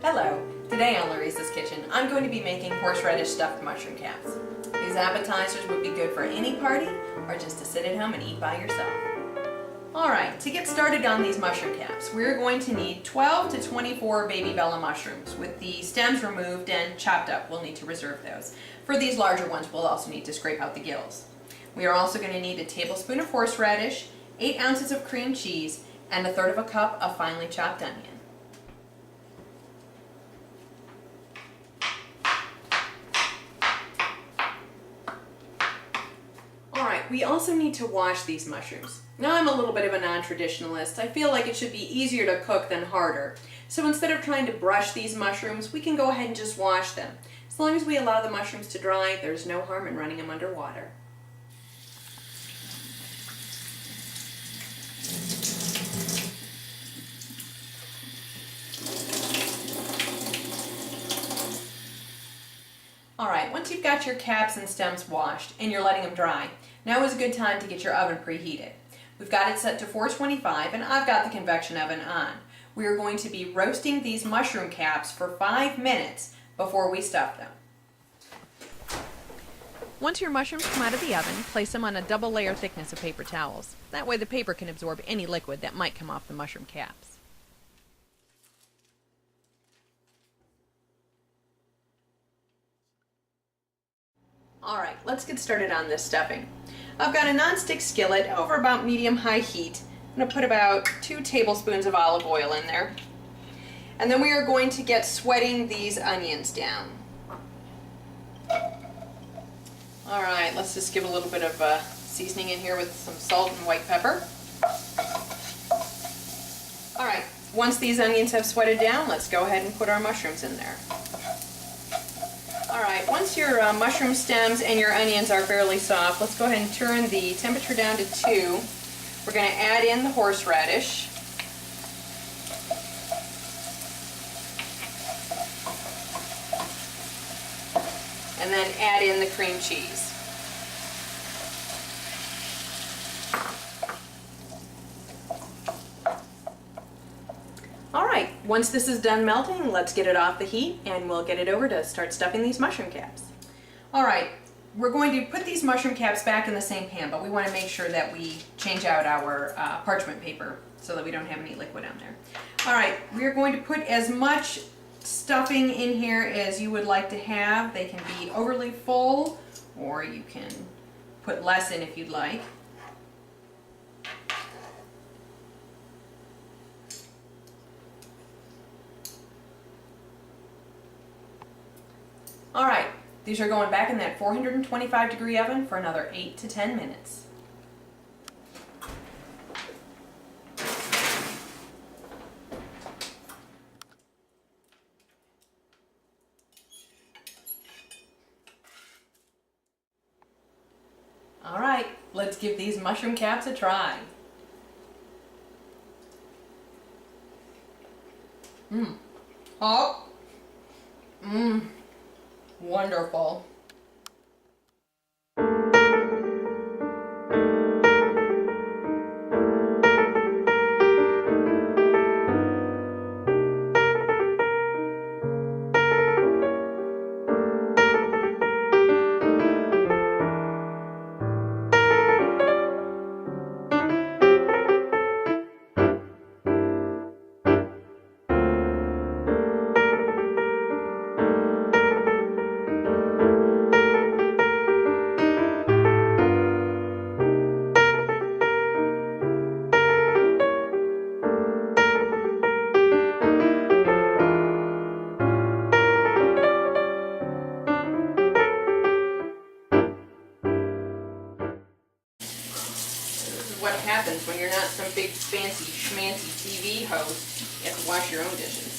Hello! Today on Larissa's Kitchen, I'm going to be making horseradish stuffed mushroom caps. These appetizers would be good for any party or just to sit at home and eat by yourself. Alright, to get started on these mushroom caps, we're going to need 12 to 24 baby bella mushrooms with the stems removed and chopped up. We'll need to reserve those. For these larger ones, we'll also need to scrape out the gills. We are also going to need a tablespoon of horseradish, 8 ounces of cream cheese, and a third of a cup of finely chopped onion. Alright, we also need to wash these mushrooms. Now I'm a little bit of a non-traditionalist. I feel like it should be easier to cook than harder. So instead of trying to brush these mushrooms, we can go ahead and just wash them. As long as we allow the mushrooms to dry, there's no harm in running them under water. Alright, once you've got your caps and stems washed and you're letting them dry, now is a good time to get your oven preheated. We've got it set to 425 and I've got the convection oven on. We are going to be roasting these mushroom caps for 5 minutes before we stuff them. Once your mushrooms come out of the oven, place them on a double layer thickness of paper towels. That way the paper can absorb any liquid that might come off the mushroom caps. Alright, let's get started on this stuffing. I've got a non-stick skillet over about medium-high heat. I'm going to put about 2 tablespoons of olive oil in there. And then we are going to get sweating these onions down. Alright, let's just give a little bit of seasoning in here with some salt and white pepper. Alright, once these onions have sweated down, let's go ahead and put our mushrooms in there. Alright, once your mushroom stems and your onions are fairly soft, let's go ahead and turn the temperature down to 2. We're going to add in the horseradish. And then add in the cream cheese. Alright, once this is done melting, let's get it off the heat and we'll get it over to start stuffing these mushroom caps. Alright, we're going to put these mushroom caps back in the same pan, but we want to make sure that we change out our parchment paper so that we don't have any liquid on there. Alright, we're going to put as much stuffing in here as you would like to have. They can be overly full or you can put less in if you'd like. Alright, these are going back in that 425 degree oven for another 8 to 10 minutes. Alright, let's give these mushroom caps a try. Oh! Wonderful. What happens when you're not some big fancy schmancy TV host. You have to wash your own dishes.